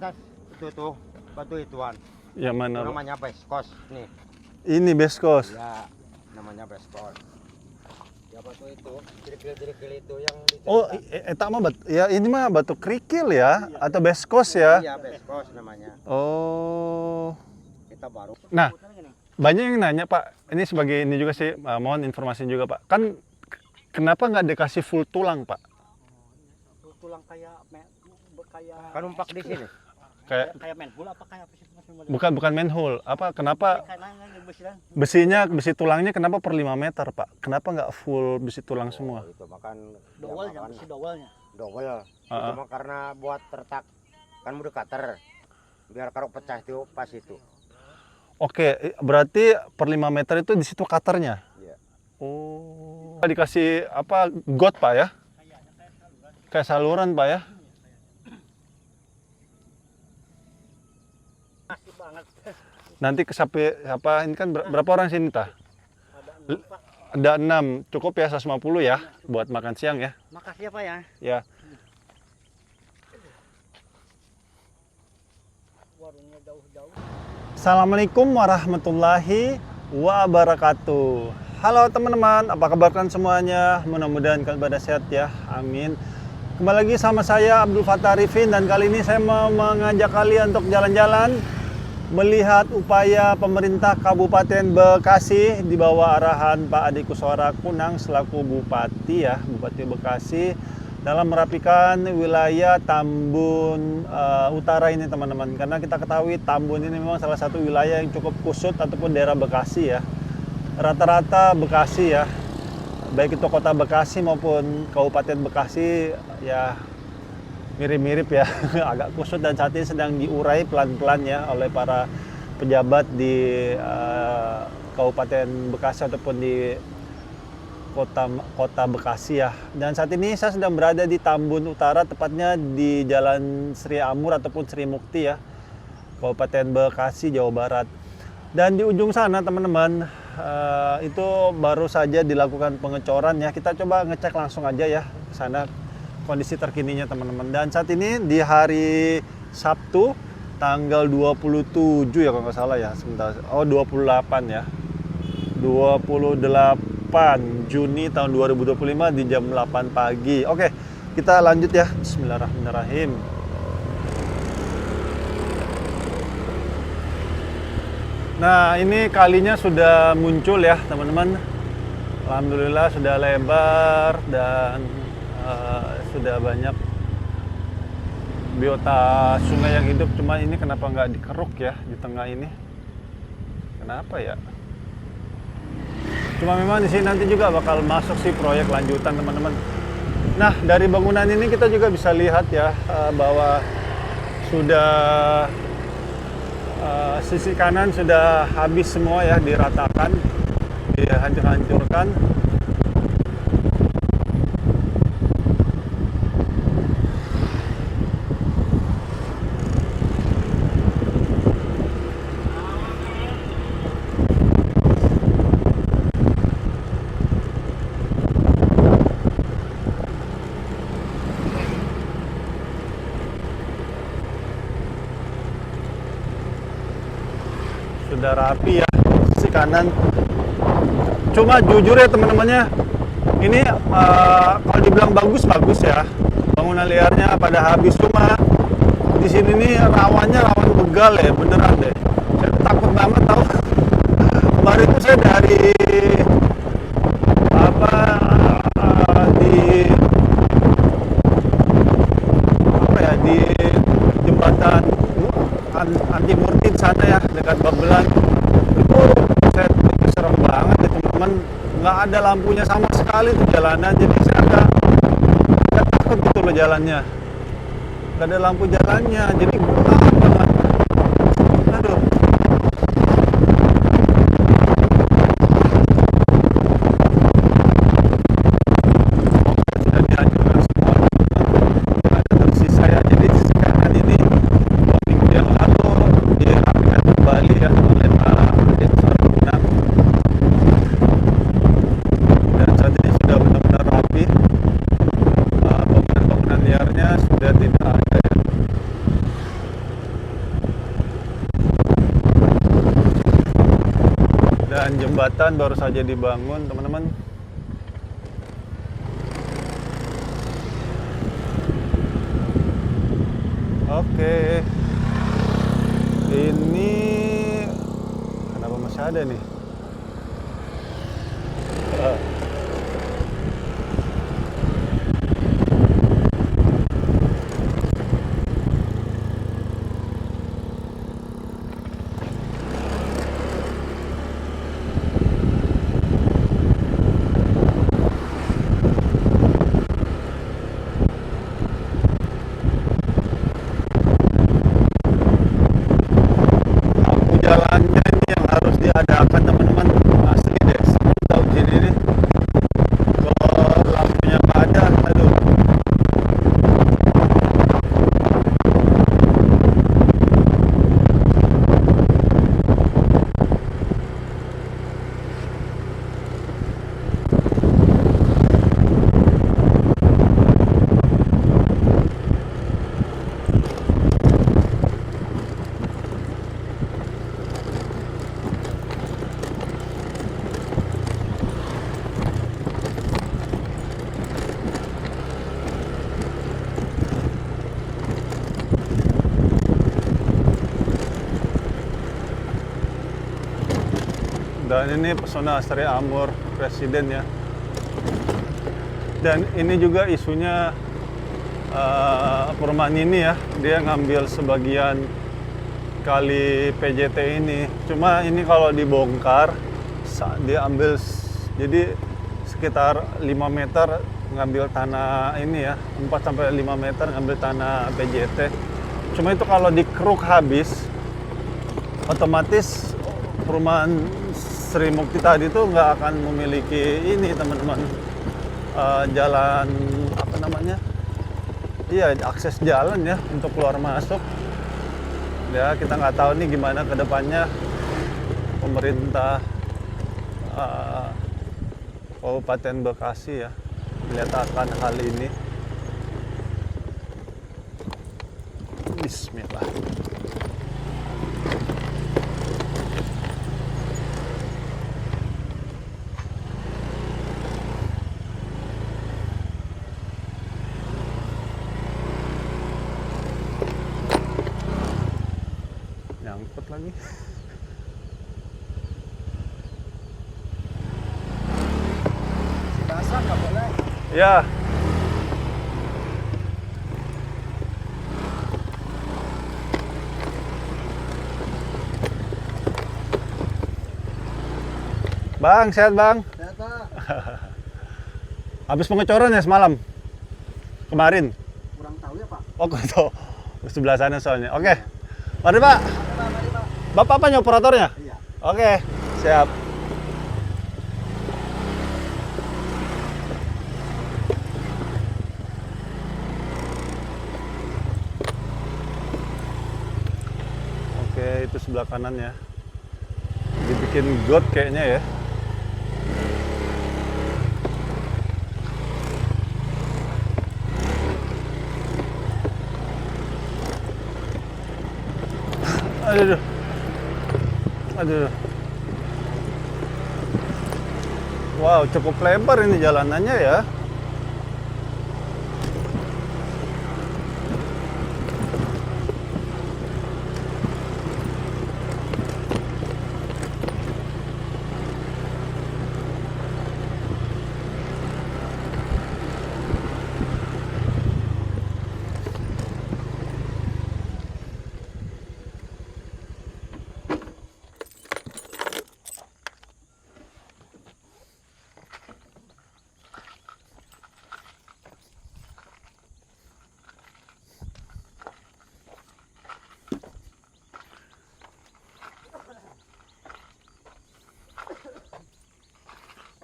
atas itu tuh batu ituan. Yang mana? Itu namanya beskos nih. Ini beskos. Ya, namanya beskos. Ya batu itu, kerikil-kerikil itu yang Oh, eta mah ya ini mah batu kerikil ya atau beskos ya? Iya, beskos namanya. Oh. Kita baru. Nah, banyak yang nanya Pak, ini sebagai ini juga sih, mohon informasi juga Pak. Kan kenapa nggak dikasih full tulang Pak? Tulang kayak Kan umpak di sini. Kayak manhole apa kayak apa sih Mas? bukan manhole. Apa kenapa Karena besi tulangnya kenapa per 5 meter Pak? Kenapa nggak full besi tulang semua? Itu makan dowelnya, besi dowelnya. Dowel. Itu mah karena buat tertak kan mudah cutter. Biar kalau pecah itu pas itu. Oke, berarti per 5 meter itu di situ cutternya? Iya. Oh. Dikasih apa got Pak ya? Kayak saluran Pak ya? Masih banget. Nanti sampai apa ini kan berapa orang sini tah? Ada 6, cukup ya 150 ya buat makan siang ya. Makasih ya Pak ya. Ya. Warungnya jauh-jauh. Assalamualaikum warahmatullahi wabarakatuh. Halo teman-teman, apa kabar kalian semuanya? Mudah-mudahan kalian pada sehat ya. Amin. Kembali lagi sama saya Abdul Fattah Arifin dan kali ini saya mau mengajak kalian untuk jalan-jalan melihat upaya pemerintah Kabupaten Bekasi di bawah arahan Pak Adi Kuswara Kunang selaku Bupati ya, Bupati Bekasi dalam merapikan wilayah Tambun Utara ini teman-teman. Karena kita ketahui Tambun ini memang salah satu wilayah yang cukup kusut ataupun daerah Bekasi ya. Rata-rata Bekasi ya, baik itu kota Bekasi maupun Kabupaten Bekasi ya mirip-mirip ya, agak kusut dan saat ini sedang diurai pelan-pelan ya oleh para pejabat di Kabupaten Bekasi ataupun di kota Bekasi ya. Dan saat ini saya sedang berada di Tambun Utara, tepatnya di Jalan Sri Amur ataupun Sri Mukti ya, Kabupaten Bekasi, Jawa Barat. Dan di ujung sana teman-teman, itu baru saja dilakukan pengecoran ya. Kita coba ngecek langsung aja ya ke sana kondisi terkininya teman-teman. Dan saat ini di hari Sabtu tanggal 27 ya kalau nggak salah ya, sebentar. Oh 28 ya. 28 Juni tahun 2025 di jam 8 pagi. Oke, kita lanjut ya. Bismillahirrahmanirrahim. Nah, ini kalinya sudah muncul ya, teman-teman. Alhamdulillah sudah lebar dan sudah banyak biota sungai yang hidup. Cuma ini kenapa nggak dikeruk ya di tengah ini? Kenapa ya? Cuma memang di sini nanti juga bakal masuk sih proyek lanjutan teman-teman. Nah, dari bangunan ini kita juga bisa lihat ya bahwa sudah sisi kanan sudah habis semua ya, diratakan, dihancur-hancurkan. Sudah rapi ya sisi kanan. Cuma jujur ya teman-temannya, ini kalau dibilang bagus ya, bangunan liarnya pada habis. Cuma di sini nih rawan begal ya, beneran deh. Saya takut banget tahu. Kemarin itu saya dari di jembatan Anti Murtid sana ya, dekat Babelan. Itu saya serem banget ya teman-teman, nggak ada lampunya sama sekali tuh jalanan. Jadi saya agak takut gitu loh jalannya, nggak ada lampu jalannya, jadi gelap banget. Aduh. Sudah dihancurkan semua, nggak ada tersisa ya. Jadi sisi kanan ini minggu yang lalu dirapikan kembali ya oleh Pak Adi Kuswara Kunang. Dan saat ini sudah benar-benar rapi. Bangunan-bangunan liarnya sudah tidak ada ya. jembatan baru saja dibangun, teman-teman. Oke. Ini kenapa masih ada nih? Lampu jalannya ini yang harus diadakan, teman-teman. Asli deh, tahu sini nih. Kalau lampunya nggak ada, aduh. Dan ini pesona Astrea Amur Presiden ya. Dan ini juga isunya perumahan ini ya, dia ngambil sebagian kali PJT ini. Cuma ini kalau dibongkar, dia ambil jadi sekitar 5 meter ngambil tanah ini ya, 4 sampai 5 meter ngambil tanah PJT. Cuma itu kalau dikeruk habis, otomatis perumahan Sri Mukti tadi tuh nggak akan memiliki ini, teman-teman, jalan apa namanya? Iya, akses jalan ya untuk keluar masuk. Ya, kita nggak tahu nih gimana ke depannya pemerintah Kabupaten Bekasi ya menyatakan hal ini. Bismillah. Nyangkut lagi. Basah nggak boleh. Ya. Bang, sehat bang? Sehat, Pak. Habis pengecoran ya semalam? Kemarin? Kurang tahu ya, Pak. Oh, gitu. Sebelah sana soalnya. Oke. Mari Pak. Mari, Pak. Bapak apa operatornya? Iya. Oke, siap. Oke, itu sebelah kanan ya. Dibikin got kayaknya ya. Aduh. Aduh. Wow, cukup lebar ini jalanannya ya.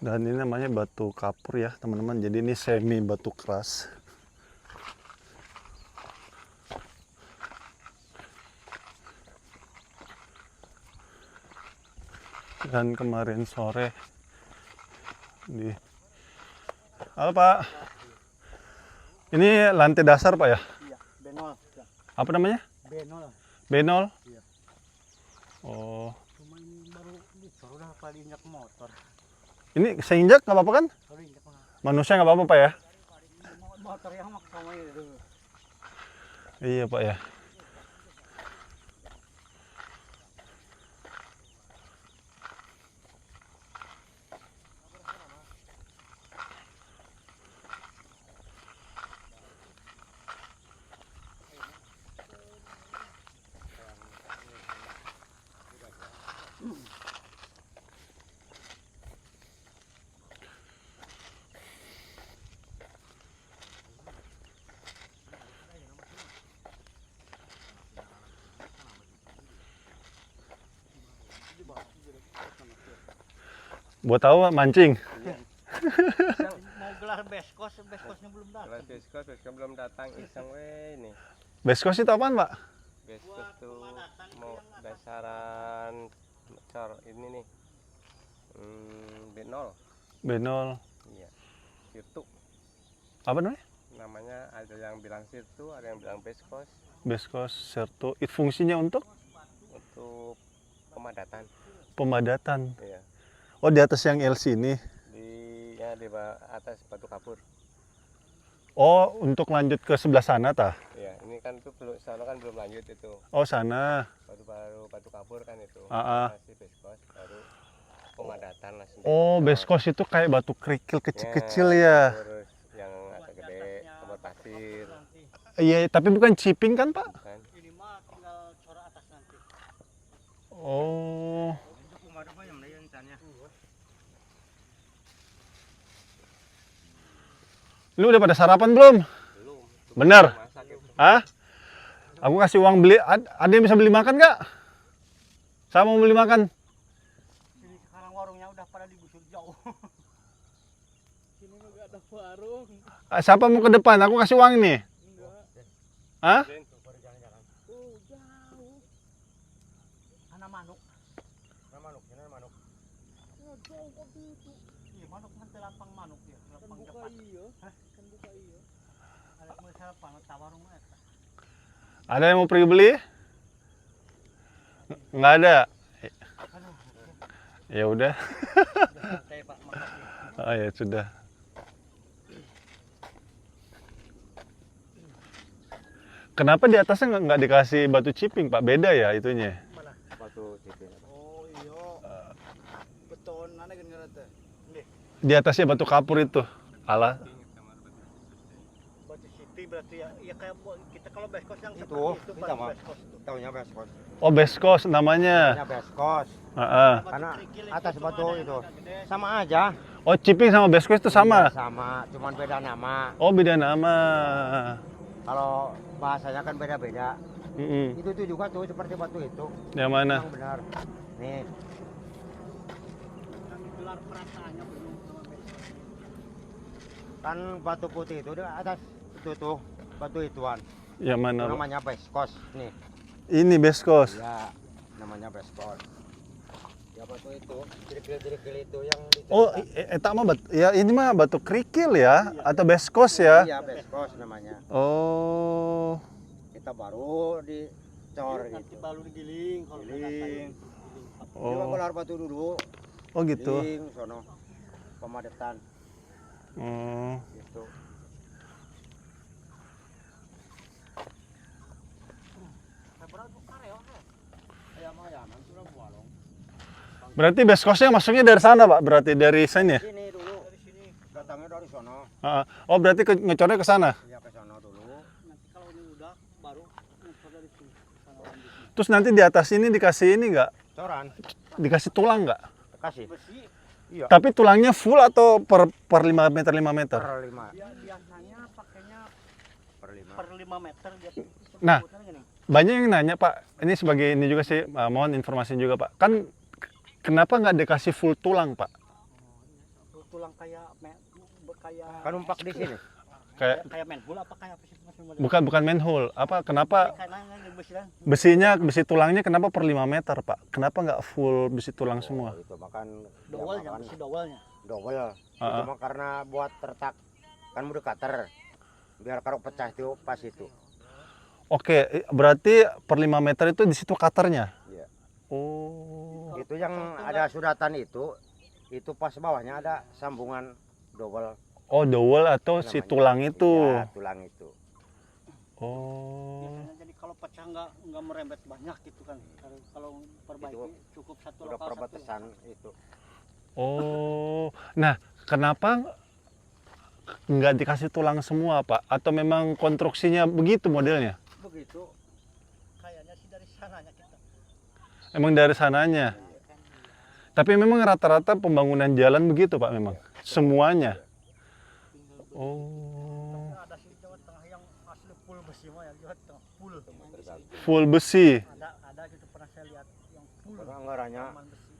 Dan ini namanya batu kapur ya teman-teman. Jadi ini semi batu keras. Dan kemarin sore di halo Pak. Ini lantai dasar Pak ya? Iya, benol. Ya. Apa namanya? Benol. Benol? Iya. Oh. Cuma ini baru dah Kalau diinjak motor. Ini saya injak nggak apa-apa kan? Kalau diinjak mah. Manusia nggak apa-apa Pak ya? Motor yang mak sama itu. Iya Pak ya. Buat tahu mancing. Mau gelar beskosnya belum datang. Kelas beskos belum datang, iseng weh ini. Beskos itu apaan Pak? Beskos tuh mau dasaran cor ini nih. B0. B0. Iya. Sirtu. Apa namanya? Namanya ada yang bilang sirtu, ada yang bilang beskos Beskos Serto. Itu fungsinya untuk untuk pemadatan. pemadatan. Iya. Oh di atas yang LC ini. Di atas batu kapur. Oh untuk lanjut ke sebelah sana tah? Iya, ini kan tuh belum sana kan belum lanjut itu. Oh sana. Batu kapur kan itu. Ah. Masih beskos baru pemadatan lah sendiri. Oh beskos itu kayak batu kerikil kecil-kecil ya. Terus yang agak gede, kamar pasir Iya tapi bukan chipping kan Pak? kan. Ini mah tinggal corak atas nanti. Oh. Lu udah pada sarapan belum? Belum. Bener? Masak itu. Hah? Aku kasih uang beli. Ada yang bisa beli makan nggak? Saya mau beli makan. Sini sekarang warungnya udah pada digusur jauh. Sini nggak ada warung. Siapa mau ke depan? Aku kasih uang nih. Hah? Oh jauh. Anak manuk. Jangan manuk. Ya jauh kok itu. Iya manuk nanti lapang manuk ya. Lapang depan. Kan buka iya. Ada mau sarapan tawarung eta. Ada yang mau pergi beli? Nggak ada. Ya udah. Saya Pak makasih. Oh ya sudah. Kenapa di atasnya nggak dikasih batu chipping Pak? Beda ya itunya. Batu sipil. Oh iya. Beton mana kan ngerti? Di atasnya batu kapur itu. Alah. Batu sipil berarti ya kayak kita kalau beskos yang Itu, seperti itu kita baru mah. beskos itu. Taunya beskos. Oh beskos namanya. Namanya beskos. Heeh. Karena kerikil atas cuma batu ada yang itu. agak gede. Sama aja. Oh chipping sama beskos itu sama. Iya, sama, cuman beda nama. Oh beda nama. Kalau bahasanya kan beda-beda. Mm-mm. Itu tuh juga tuh seperti batu itu. Yang mana? Yang benar. Nih, Kami gelar perasaannya belum sama beskos. kan batu putih itu di atas itu tuh batu ituan. Yang mana? Itu Pak? namanya beskos. Nih, Ini beskos. ya namanya beskos. Ya batu itu, kerikil-kerikil itu yang Oh, eta mah ya ini mah batu kerikil ya atau beskos ya? Iya, beskos namanya. Oh. Kita baru dicor Nanti gitu. baru digiling kalau Giling. Oh. Dia gelar batu dulu, Oh gitu. giling sono. Pemadatan Oh. gitu. Berarti beskosnya masuknya dari sana, Pak? Berarti dari sini ya? Sini dulu. Dari sini. Datangnya dari sono. Oh, berarti ngecornya ke sana. Iya ke sono dulu. nanti kalau ini udah baru ngetor dari sini sana lanjutnya. Terus nanti di atas ini dikasih ini nggak? Coran. Dikasih tulang nggak? Kasih. Besi Iya. Tapi tulangnya full atau per 5 meter 5 meter? Per 5. dia biasanya pakainya Per 5. per 5 meter dia. Nah. Sebutannya gini. Banyak yang nanya, Pak. Ini sebagai ini juga sih, mohon informasi juga, Pak. Kan kenapa nggak dikasih full tulang, Pak? Tulang kayak kayak Kan numpak di sini. kayak manhole apa kayak apa sih Mas? Bukan manhole. Apa? Kenapa Kayak besi kan. besi tulangnya kenapa per 5 meter, Pak? Kenapa nggak full besi tulang semua? Oh, itu makan Dowelnya, besi dowelnya. double. Itu Ah. mah karena buat retak kan udah cutter. Biar kalau pecah itu pas itu. Oke, berarti per 5 meter itu di situ cutternya. Iya. Oh. Itu yang ada sudatan itu pas bawahnya ada sambungan double. Oh, dowel atau si namanya. tulang itu. Ya, tulang itu. Oh. Biasanya jadi kalau pecah nggak merembet banyak gitu kan. Kalau perbaiki Itu cukup satu Udah lokal perbatasan itu. Oh. Nah, kenapa nggak dikasih tulang semua, Pak? Atau memang konstruksinya begitu modelnya? begitu. Kayaknya sih dari sananya kita. Emang dari sananya? Tapi memang rata-rata pembangunan jalan begitu, Pak, memang? Semuanya? Oh. Tapi ada sih di Jawa Tengah yang asli full besi mah ya, Jawa Tengah full. Full besi? Ada gitu pernah saya lihat yang full. Karena anggarannya taman besi.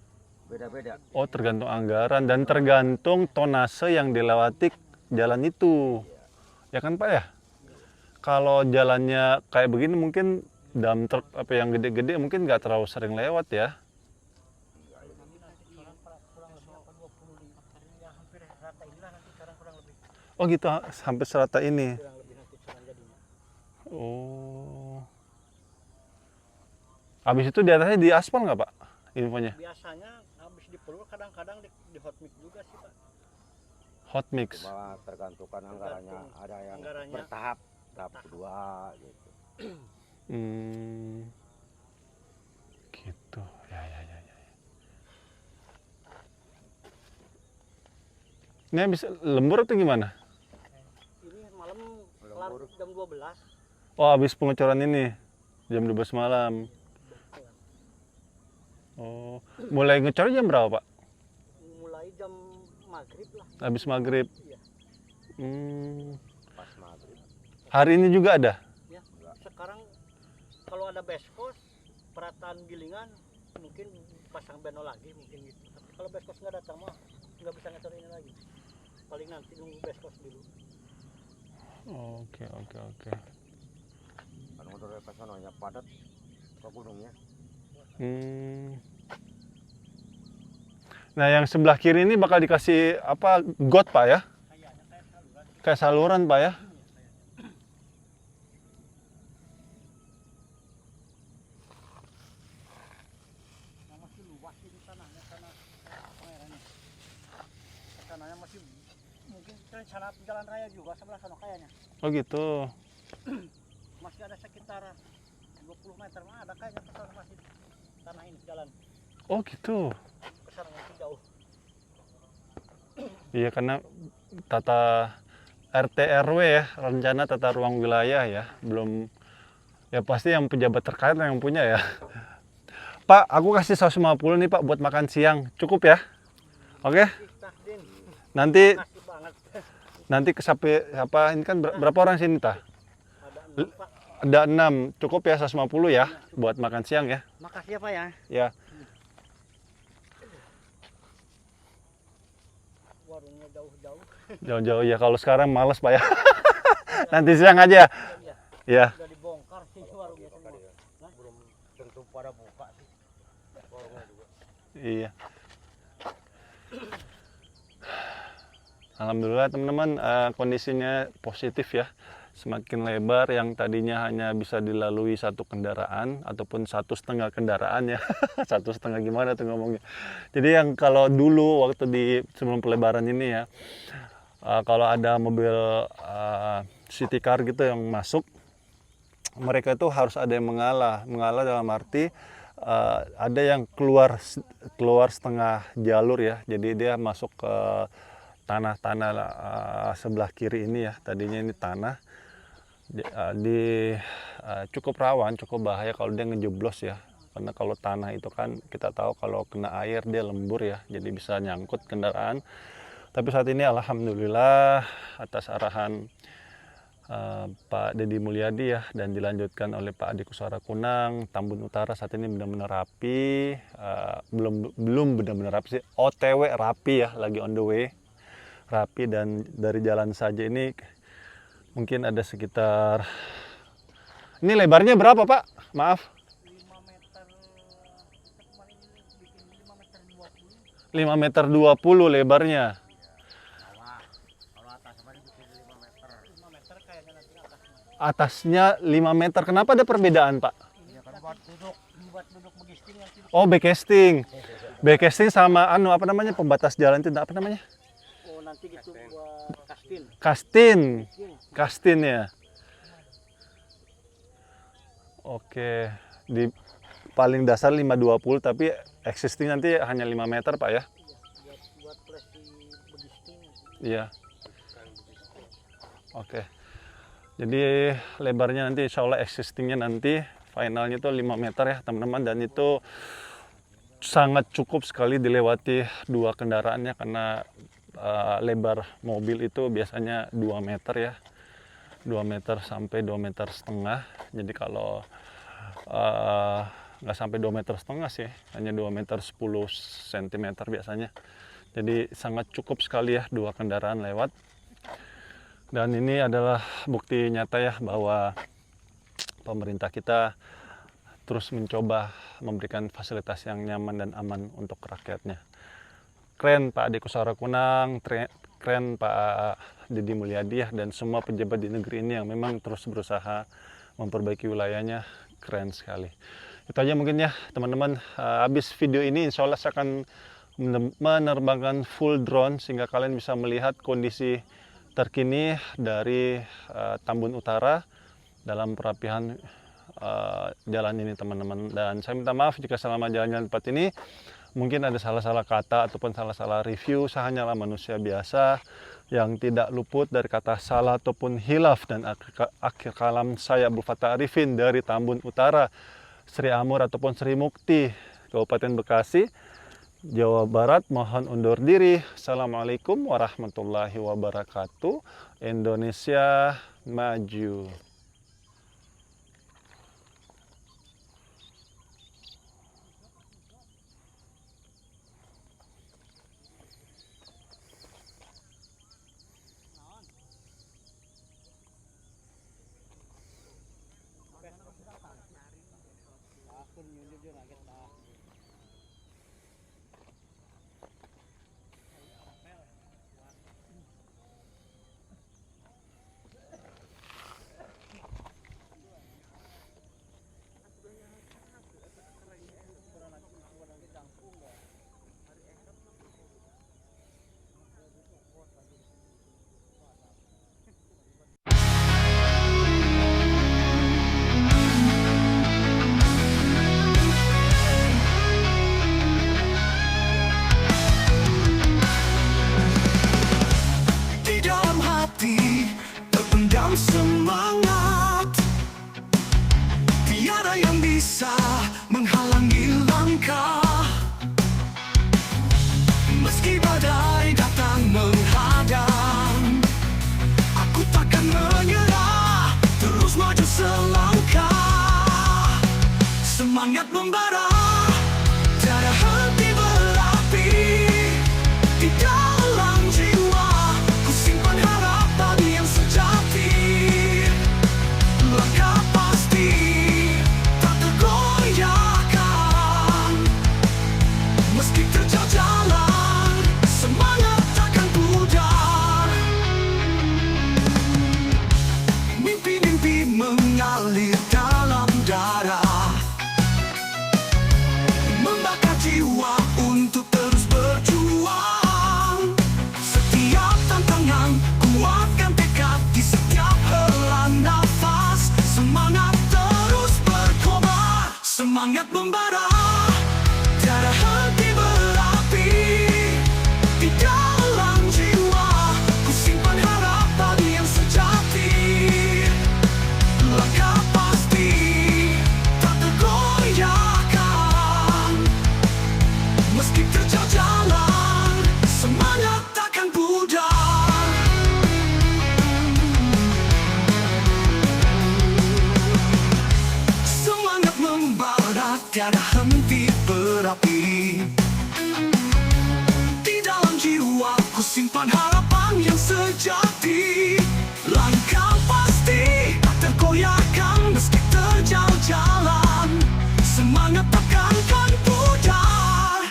beda-beda. Oh, tergantung anggaran dan tergantung tonase yang dilewati jalan itu. Ya kan, Pak ya? Kalau jalannya kayak begini mungkin dump truck apa yang gede-gede mungkin nggak terlalu sering lewat ya. Kurang lebih apa 25 ya hampir rata inilah nanti sekarang kurang lebih Oh gitu, sampai serata ini. kurang lebih nanti sekarang jadinya. Oh. Habis itu di atasnya di aspal nggak, Pak? Infonya. Biasanya habis dipelur kadang-kadang di hot mix juga sih Pak. Hot mix. Cuma tergantung anggarannya. Ada yang Anggarannya. bertahap, tahap kedua gitu. Gitu. Ya, ya, ya, ya. Ini habis lembur atau gimana? Ini malam kelar jam 12. Oh, habis pengecoran ini jam 12 malam. Oh, mulai ngecor jam berapa, Pak? Mulai jam maghrib lah. Habis maghrib. Iya. Pas maghrib. Hari ini juga ada? Ya. Sekarang kalau ada beskos, perataan gilingan mungkin pasang beno lagi mungkin gitu. Tapi kalau beskos nggak datang mah nggak bisa ngecor ini lagi. Paling nanti nunggu beskos dulu. Oke, oke, oke. Kan motor ke sononya padat ke gunungnya. Nah, yang sebelah kiri ini bakal dikasih apa? Got, Pak ya? Kayaknya kayak saluran. Kayak saluran, Pak ya? Nah, masih luas ini tanahnya, tanah pangerannya. Tanahnya masih mungkin rencana jalan raya juga sebelah sana kayaknya. Oh gitu. Masih ada sekitar 20 meter mah ada kayaknya ke sana masih tanah ini jalan. Oh gitu. Ke sana masih jauh. Iya, karena tata RT RW ya, rencana tata ruang wilayah ya, belum, ya pasti yang pejabat terkait yang punya ya. Pak, aku kasih 150 nih Pak buat makan siang, cukup ya? Oke? Tah, Din. Nanti Makasih banget. kesapi apa ini kan berapa orang sini tah? Ada 6 Pak. Ada 6, cukup ya 150 ya buat makan siang ya. Makasih ya Pak ya. Ya. Warungnya jauh-jauh. Jauh-jauh ya, kalau sekarang males Pak ya. Nanti siang aja. Iya. Ya. Sudah dibongkar sih warungnya semua. Belum tentu pada buka sih. Warungnya juga. Iya. Alhamdulillah teman-teman, kondisinya positif ya. Semakin lebar, yang tadinya hanya bisa dilalui satu kendaraan ataupun 1,5 kendaraan ya. 1,5 gimana tuh ngomongnya. Jadi yang kalau dulu waktu di sebelum pelebaran ini ya, kalau ada mobil city car gitu yang masuk, mereka itu harus ada yang mengalah dalam arti ada yang keluar setengah jalur ya. Jadi dia masuk ke tanah-tanah sebelah kiri ini ya. Tadinya ini tanah. Cukup rawan, cukup bahaya kalau dia ngejeblos ya. Karena kalau tanah itu kan kita tahu kalau kena air dia lembur ya. Jadi bisa nyangkut kendaraan. Tapi saat ini alhamdulillah atas arahan Pak Deddy Mulyadi ya, dan dilanjutkan oleh Pak Adi Kusara Kunang, Tambun Utara saat ini benar-benar rapi, belum benar-benar rapi sih, OTW rapi ya, lagi on the way, rapi. Dan dari jalan saja ini mungkin ada sekitar, ini lebarnya berapa Pak? Maaf. 5 meter. Kita kemarin bikin 5 meter 20. 5 meter 20 lebarnya. Kalau atas mah dibikin 5 meter. 5 meter kayaknya nanti atasnya. Atasnya 5 meter. Kenapa ada perbedaan Pak? Ini kan buat duduk begisting nanti. Oh, backcasting. Backcasting sama anu apa namanya pembatas jalan itu apa namanya? Oh, nanti gitu buat kastin. Kastin. Kastin ya. Oke, di paling dasar 520 tapi existing nanti hanya 5 meter Pak ya? Iya, buat flashing begisting. Iya. Oke. Jadi lebarnya nanti insya Allah existingnya nanti finalnya itu 5 meter ya teman-teman, dan itu sangat cukup sekali dilewati dua kendaraannya karena lebar mobil itu biasanya 2 meter ya. 2 meter sampai 2 meter setengah. Jadi kalau nggak sampai 2 meter setengah sih, hanya 2 meter 10 cm biasanya. Jadi sangat cukup sekali ya dua kendaraan lewat. Dan ini adalah bukti nyata ya bahwa pemerintah kita terus mencoba memberikan fasilitas yang nyaman dan aman untuk rakyatnya. Keren Pak Ade Kusara Kunang, keren Pak Deddy Mulyadi ya, dan semua pejabat di negeri ini yang memang terus berusaha memperbaiki wilayahnya. Keren sekali. Itu aja mungkin ya teman-teman. Habis video ini insya Allah saya akan menerbangkan full drone sehingga kalian bisa melihat kondisi terkini dari Tambun Utara dalam perapihan jalan ini teman-teman. Dan saya minta maaf jika selama jalan-jalan tempat ini mungkin ada salah-salah kata ataupun salah-salah review. Saya hanyalah manusia biasa yang tidak luput dari kata salah ataupun hilaf. Dan akhir kalam saya Abdul Fattah Arifin dari Tambun Utara, Sri Amur ataupun Sri Mukti, Kabupaten Bekasi, Jawa Barat, mohon undur diri. Assalamualaikum warahmatullahi wabarakatuh. Indonesia maju. Semangat tiada yang bisa menghalangi langkah, meski badai datang menghadang. Aku takkan menyerah, terus maju selangkah. Semangat membara, tiada henti berapi di dalam jiwa. Ku simpan harapan yang sejati. Langkah pasti tak tergoyahkan, meski terjal jalan, semangat takkan pudar. Mimpi-mimpi mengalir dalam darah, membakar jiwa untuk terus berjuang. Setiap tantangan, kuatkan tekad di setiap hela nafas. Semangat terus berkobar, semangat membara, tiada henti berapi di dalam jiwa. Ku simpan harapan yang sejati. Langkah pasti tak tergoyahkan, meski terjal jalan, semangat takkan pudar. Semangat membara, tiada henti berapi di dalam jiwa. Ku simpan harapan yang sejati. Langkah pasti tak tergoyahkan, meski terjal jalan, semangat takkan pudar.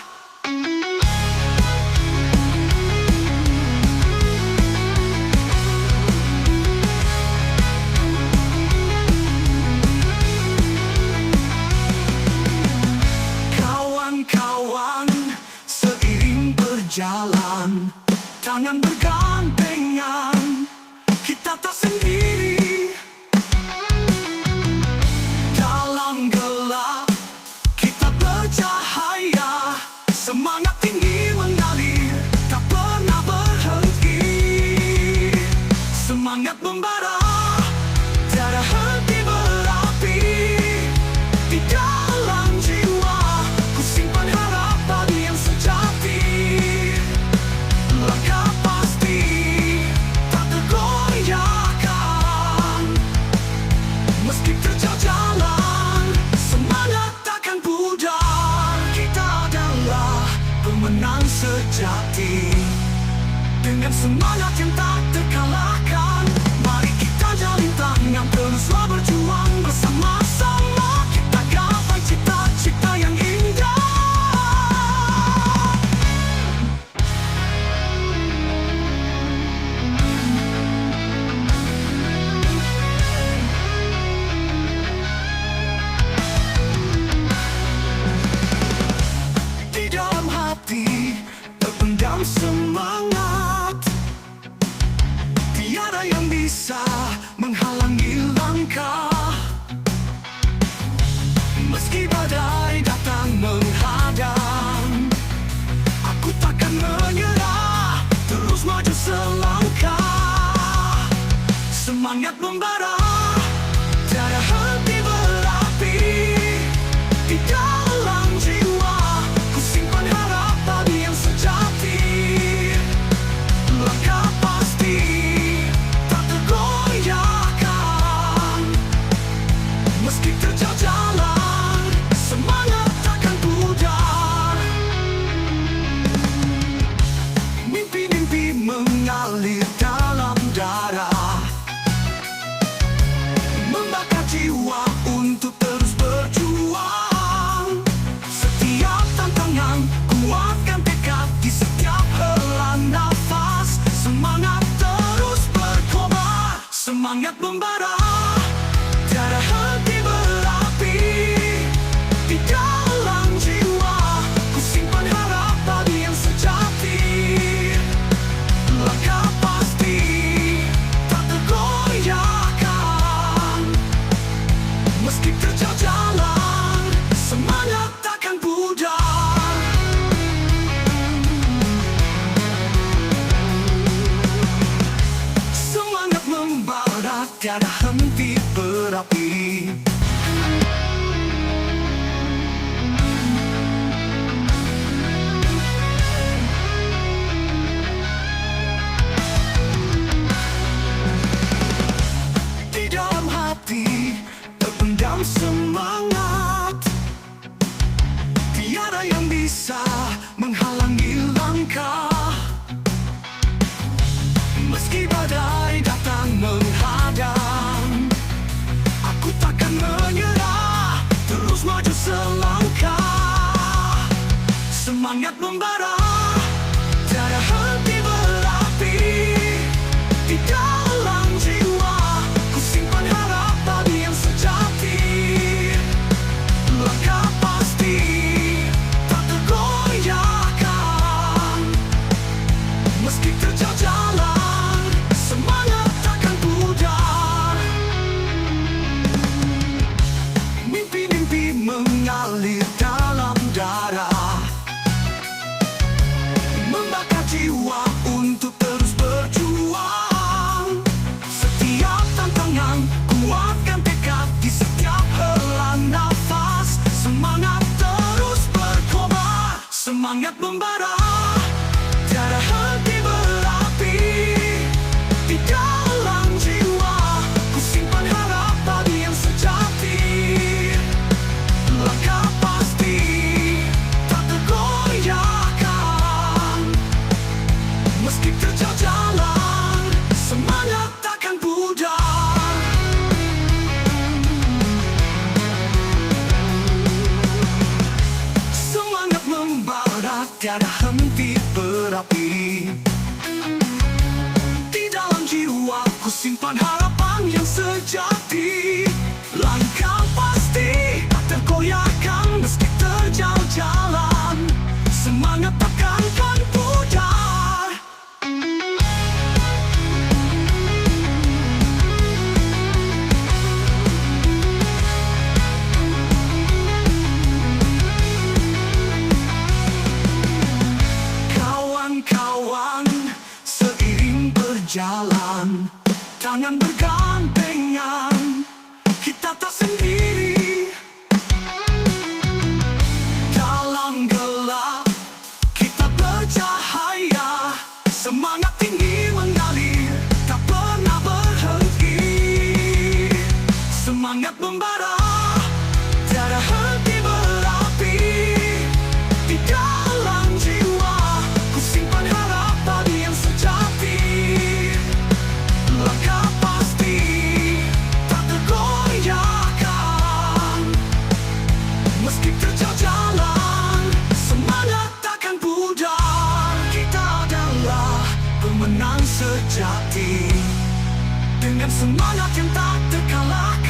Meski badai datang menghadang, aku takkan menyerah, terus maju selangkah. Semangat membara, tiada henti berapi. Di dalam jiwa, ku simpan harapan yang sejati. Langkah pasti, tak tergoyahkan. Meski terjal jalan, semangat takkan pudar. Mimpi-mimpi mengalir dalam darah, membakar jiwa untuk terus berjuang. Setiap tantangan, kuatkan tekad di setiap helaan nafas. Semangat terus berkobar, semangat membara, tiada henti berapi. Di dalam jiwa, ku simpan harapan yang sejati. Langkah pasti, tak tergoyahkan. Meski terjal jalan, semangat takkan pudar. Semangat membara, tiada henti berapi. Di dalam hati terpendam semangat, tiada yang bisa menghalangi langkah. Meski badai datang menghadang, aku takkan menyerah, terus maju selangkah. Semangat membara, tiada henti berapi. Di dalam jiwa, ku simpan harapan yang sejati. Langkah pasti, tak tergoyahkan. Meski terjal jalan, semangat takkan pudar. Mimpi-mimpi mengalir dalam darah, membakar jiwa untuk terus berjuang. Setiap tantangan, kuatkan tekad di setiap helaan nafas. Semangat terus berkobar, semangat membara, tiada henti berapi. Di dalam jiwa, ku simpan harapan yang sejati. Langkah pasti, tak tergoyahkan. Meski terjal jalan, semangat takkan pudar. Semangat membara, tiada henti berapi. Di dalam jiwa, ku simpan harapan yang sejati. Langkah pasti, tak tergoyahkan. Meski terjal jalan, semangat takkan pudar. Kawan-kawan, seiring berjalan, tangan bergandengan, kita tak sendiri. Dalam gelap, kita bercahaya. Semangat tinggi mengalir, tak pernah berhenti. Semangat membara, tiada henti berapi. Di dalam jiwa, ku simpan harapan yang sejati. Langkah pasti, tak tergoyahkan. Meski terjal jalan, semangat takkan pudar. Kita adalah pemenang sejati, dengan semangat yang tak terkalahkan.